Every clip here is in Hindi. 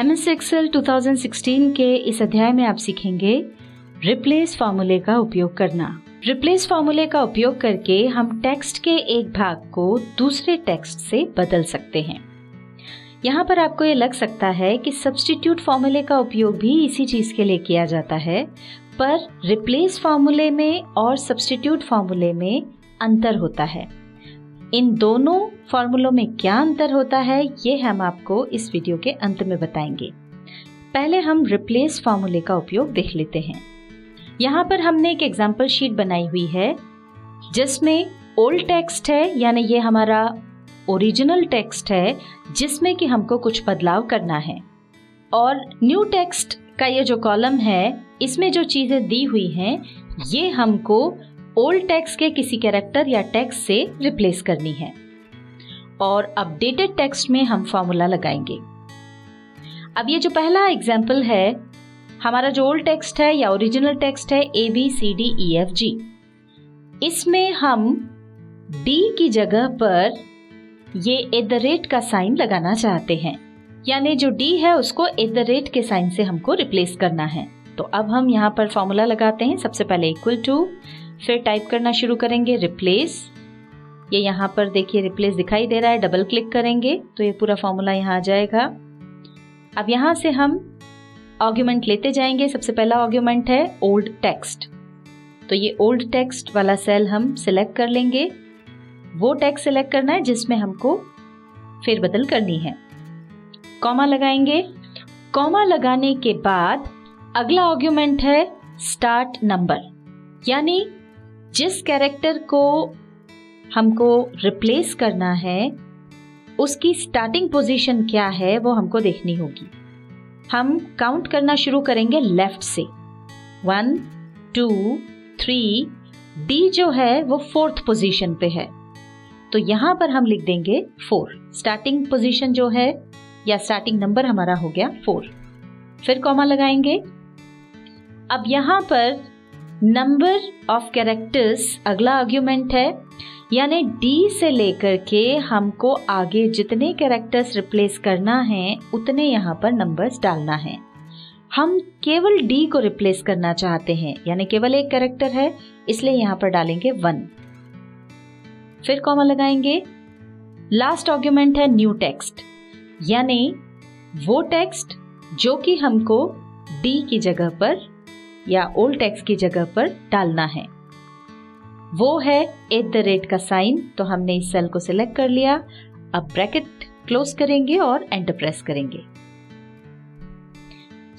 MS Excel 2016 के इस अध्याय में आप सीखेंगे रिप्लेस फॉर्मूले का उपयोग करना। रिप्लेस फॉर्मूले का उपयोग करके हम टेक्स्ट के एक भाग को दूसरे टेक्स्ट से बदल सकते हैं। यहाँ पर आपको ये लग सकता है कि सब्स्टिट्यूट फॉर्मूले का उपयोग भी इसी चीज के लिए किया जाता है, पर रिप्लेस फॉर्मूले में और सब्स्टिट्यूट फॉर्मूले में अंतर होता है। इन दोनों फॉर्मूलों में क्या अंतर होता है ये हम आपको इस वीडियो के अंत में बताएंगे। पहले हम रिप्लेस फॉर्मूले का उपयोग देख लेते हैं। यहाँ पर हमने एक एग्जाम्पल शीट बनाई हुई है जिसमें ओल्ड टेक्स्ट है, यानी ये हमारा ओरिजिनल टेक्स्ट है जिसमें कि हमको कुछ बदलाव करना है, और न्यू टेक्स्ट का ये जो कॉलम है इसमें जो चीजें दी हुई हैं ये हमको ओल्ड टेक्स्ट के किसी कैरेक्टर या टेक्स्ट से रिप्लेस करनी है, और अपडेटेड टेक्स्ट में हम फॉर्मूला लगाएंगे। अब ये जो पहला एग्जाम्पल है, हमारा जो ओल्ड टेक्स्ट है या ओरिजिनल टेक्स्ट है ABCDEFG, इसमें हम D की जगह पर ये @ का साइन लगाना चाहते हैं, यानी जो D है उसको @ के साइन से हमको रिप्लेस करना है। तो अब हम यहाँ पर फॉर्मूला लगाते हैं। सबसे पहले इक्वल टू, फिर टाइप करना शुरू करेंगे रिप्लेस। ये यहाँ पर देखिए रिप्लेस दिखाई दे रहा है, डबल क्लिक करेंगे तो ये पूरा फॉर्मूला यहाँ आ जाएगा। अब यहाँ से हम आर्ग्यूमेंट लेते जाएंगे। सबसे पहला आर्ग्यूमेंट है ओल्ड टेक्स्ट, तो ये ओल्ड टेक्स्ट वाला सेल हम सिलेक्ट कर लेंगे। वो टेक्स्ट सिलेक्ट करना है जिसमें हमको फेरबदल करनी है। कॉमा लगाएंगे। कॉमा लगाने के बाद अगला आर्ग्यूमेंट है स्टार्ट नंबर, यानी जिस कैरेक्टर को हमको रिप्लेस करना है उसकी स्टार्टिंग पोजीशन क्या है वो हमको देखनी होगी। हम काउंट करना शुरू करेंगे लेफ्ट से, 1 2 3। डी जो है वो 4th पोजीशन पे है, तो यहां पर हम लिख देंगे 4। स्टार्टिंग पोजीशन जो है या स्टार्टिंग नंबर हमारा हो गया 4। फिर कॉमा लगाएंगे। अब यहां पर नंबर ऑफ कैरेक्टर्स अगला आर्ग्यूमेंट है, यानी डी से लेकर के हमको आगे जितने कैरेक्टर्स रिप्लेस करना है उतने यहाँ पर नंबर्स डालना है। हम केवल डी को रिप्लेस करना चाहते हैं, यानी केवल एक कैरेक्टर है, इसलिए यहाँ पर डालेंगे 1। फिर कॉमा लगाएंगे। लास्ट आर्ग्यूमेंट है न्यू टेक्स्ट, यानी वो टेक्स्ट जो कि हमको डी की जगह पर या ओल्ड टेक्स्ट की जगह पर डालना है, वो है @ का साइन। तो हमने इस सेल को सिलेक्ट कर लिया। अब ब्रैकेट क्लोज करेंगे और एंटर प्रेस करेंगे।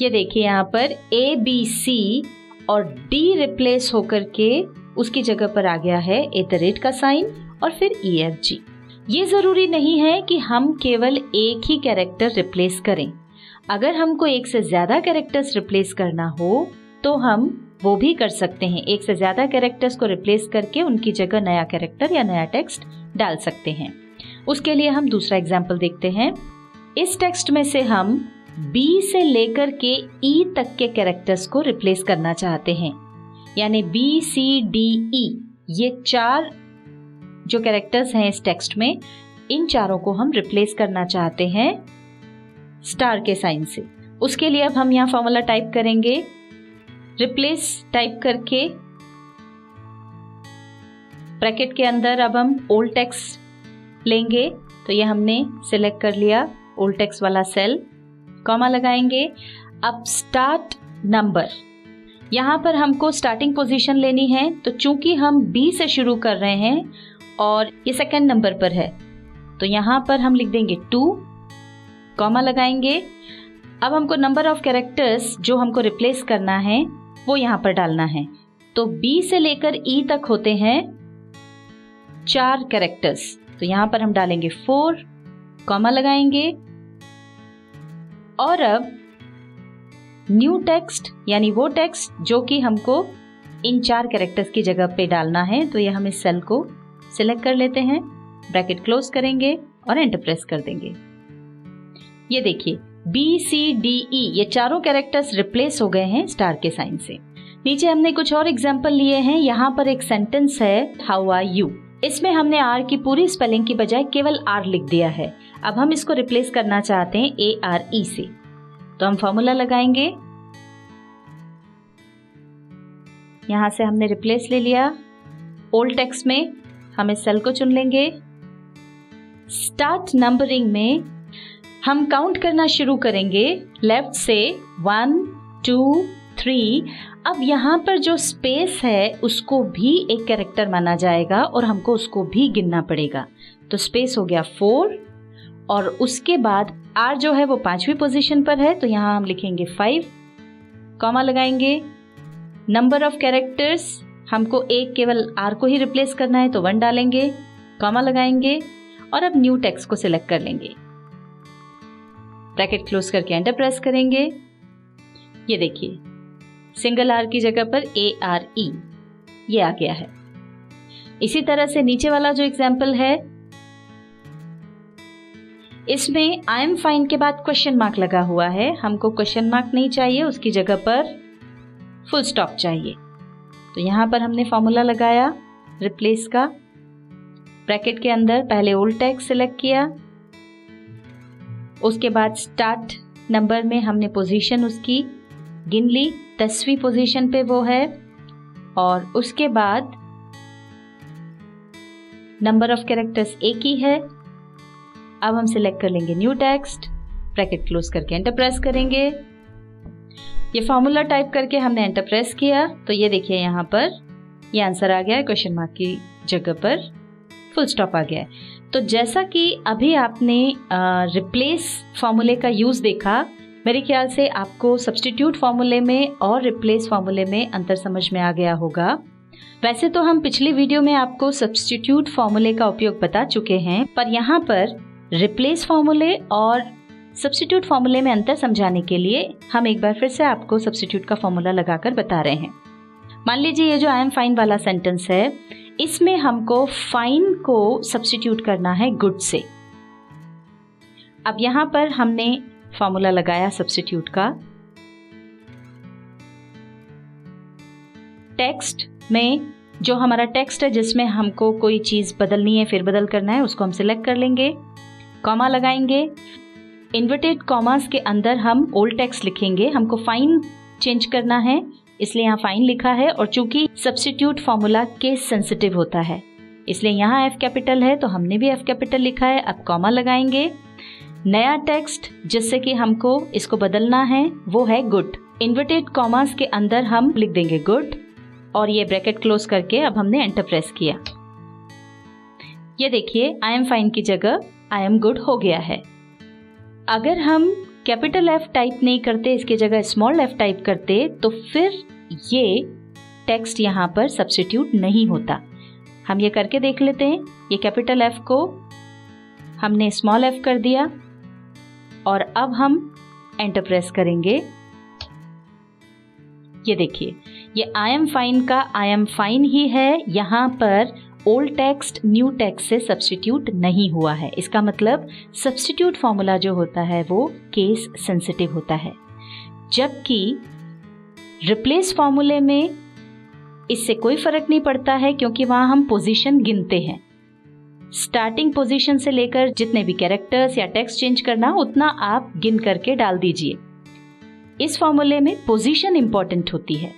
ये देखिए यहाँ पर ABC और D रिप्लेस होकर के उसकी जगह पर आ गया है @ का साइन और फिर EFG। ये जरूरी नहीं है कि हम केवल एक ही कैरेक्टर रिप्लेस करें। अगर हमको एक से ज्यादा कैरेक्टर्स रिप्लेस करना हो तो हम वो भी कर सकते हैं। एक से ज्यादा कैरेक्टर्स को रिप्लेस करके उनकी जगह नया कैरेक्टर या नया टेक्स्ट डाल सकते हैं। उसके लिए हम दूसरा एग्जाम्पल देखते हैं। इस टेक्स्ट में से हम B से लेकर के E तक के कैरेक्टर्स को रिप्लेस करना चाहते हैं, यानी BCDE ये 4 जो कैरेक्टर्स हैं इस टेक्स्ट में, इन चारों को हम रिप्लेस करना चाहते हैं स्टार के साइन से। उसके लिए अब हम यहाँ फॉर्मूला टाइप करेंगे। रिप्लेस टाइप करके ब्रैकेट के अंदर अब हम ओल्ड टेक्स्ट लेंगे, तो ये हमने सिलेक्ट कर लिया ओल्ड टेक्स्ट वाला सेल। कॉमा लगाएंगे। अब स्टार्ट नंबर, यहाँ पर हमको स्टार्टिंग पोजीशन लेनी है, तो चूंकि हम B से शुरू कर रहे हैं और ये सेकंड नंबर पर है, तो यहाँ पर हम लिख देंगे 2। कॉमा लगाएंगे। अब हमको नंबर ऑफ कैरेक्टर्स जो हमको रिप्लेस करना है वो यहाँ पर डालना है, तो B से लेकर E तक होते हैं 4 कैरेक्टर्स, तो यहाँ पर हम डालेंगे 4। कॉमा लगाएंगे। और अब न्यू टेक्स्ट, यानी वो टेक्स्ट जो कि हमको इन 4 कैरेक्टर्स की जगह पे डालना है, तो ये हम इस सेल को सिलेक्ट कर लेते हैं, ब्रैकेट क्लोज करेंगे और एंटर प्रेस कर देंगे। ये देखिए BCDE ये चारों कैरेक्टर्स रिप्लेस हो गए हैं स्टार के साइन से। नीचे हमने कुछ और एग्जाम्पल लिए हैं। यहाँ पर एक सेंटेंस है हाउ आर यू, इसमें हमने आर की पूरी स्पेलिंग की बजाय केवल आर लिख दिया है। अब हम इसको रिप्लेस करना चाहते हैं ARE से। तो हम फॉर्मूला लगाएंगे। यहां से हमने रिप्लेस ले लिया। ओल्ड टेक्स्ट में हम इस सेल को चुन लेंगे। स्टार्ट नंबरिंग में हम काउंट करना शुरू करेंगे लेफ्ट से 1 2 3। अब यहाँ पर जो स्पेस है उसको भी एक कैरेक्टर माना जाएगा और हमको उसको भी गिनना पड़ेगा। तो स्पेस हो गया 4 और उसके बाद R जो है वो 5वीं पोजीशन पर है, तो यहाँ हम लिखेंगे 5, कॉमा लगाएंगे। नंबर ऑफ कैरेक्टर्स हमको एक केवल R को ही रिप्लेस करना है तो 1 डालेंगे, कॉमा लगाएंगे और अब न्यू टेक्स्ट को सिलेक्ट कर लेंगे। ब्रैकेट क्लोज करके एंटर प्रेस करेंगे। ये देखिए सिंगल R की जगह पर ARE ये आ गया है। इसी तरह से नीचे वाला जो एग्जाम्पल है इसमें आई एम फाइन के बाद क्वेश्चन मार्क लगा हुआ है। हमको क्वेश्चन मार्क नहीं चाहिए, उसकी जगह पर फुल स्टॉप चाहिए। तो यहाँ पर हमने फॉर्मूला लगाया रिप्लेस का। ब्रैकेट के अंदर पहले ओल्ड टेक्स्ट सिलेक्ट किया, उसके बाद स्टार्ट नंबर में हमने पोजीशन उसकी गिन ली, 10वीं पोजीशन पे वो है। और उसके बाद नंबर ऑफ कैरेक्टर्स एक ही है। अब हम सिलेक्ट कर लेंगे न्यू टेक्स्ट, ब्रैकेट क्लोज करके एंटर प्रेस करेंगे। ये फॉर्मूला टाइप करके हमने एंटर प्रेस किया तो ये देखिए यहाँ पर ये आंसर आ गया है, क्वेश्चन मार्क की जगह पर फुल स्टॉप आ गया है। तो जैसा कि अभी आपने रिप्लेस फॉर्मूले का यूज देखा, मेरे ख्याल से आपको सब्स्टिट्यूट फॉर्मूले में और रिप्लेस फॉर्मूले में अंतर समझ में आ गया होगा। वैसे तो हम पिछली वीडियो में आपको सब्स्टिट्यूट फॉर्मूले का उपयोग बता चुके हैं, पर यहाँ पर रिप्लेस फॉर्मूले और सब्स्टिट्यूट फॉर्मूले में अंतर समझाने के लिए हम एक बार फिर से आपको सब्स्टिट्यूट का फॉर्मूला लगाकर बता रहे हैं। मान लीजिए ये जो आई एम फाइन वाला सेंटेंस है, इसमें हमको फाइन को सब्स्टिट्यूट करना है गुड से। अब यहाँ पर हमने फॉर्मूला लगाया सब्स्टिट्यूट का। टेक्स्ट में जो हमारा टेक्स्ट है जिसमें हमको कोई चीज बदलनी है, फेरबदल करना है, उसको हम सिलेक्ट कर लेंगे, कॉमा लगाएंगे। इन्वर्टेड कॉमास के अंदर हम ओल्ड टेक्स्ट लिखेंगे। हमको फाइन चेंज करना है इसलिए यहाँ फाइन लिखा है, और चूंकि सब्स्टिट्यूट फॉर्मूला केस सेंसिटिव होता है इसलिए यहाँ F कैपिटल है तो हमने भी F कैपिटल लिखा है। अब कॉमा लगाएंगे। नया टेक्स्ट जिससे कि हमको इसको बदलना है वो है गुड। इन्वर्टेड कॉमास के अंदर हम लिख देंगे गुड और ये ब्रैकेट क्लोज करके अब हमने एंटर प्रेस किया। ये देखिए आई एम फाइन की जगह आई एम गुड हो गया है। अगर हम कैपिटल F टाइप नहीं करते, इसकी जगह स्मॉल f टाइप करते, तो फिर ये टेक्स्ट यहाँ पर सब्स्टिट्यूट नहीं होता। हम ये करके देख लेते हैं। ये कैपिटल F को हमने स्मॉल f कर दिया और अब हम एंटर प्रेस करेंगे। ये देखिए ये आई एम फाइन का आई एम फाइन ही है, यहाँ पर ओल्ड टेक्स्ट न्यू टेक्स्ट से सब्स्टिट्यूट नहीं हुआ है। इसका मतलब सब्स्टिट्यूट फॉर्मूला जो होता है वो केस सेंसिटिव होता है, जबकि रिप्लेस फॉर्मूले में इससे कोई फर्क नहीं पड़ता है क्योंकि वहां हम पोजीशन गिनते हैं। स्टार्टिंग पोजीशन से लेकर जितने भी कैरेक्टर्स या टेक्स्ट चेंज करना उतना आप गिन करके डाल दीजिए। इस फॉर्मूले में पोजीशन इंपॉर्टेंट होती है।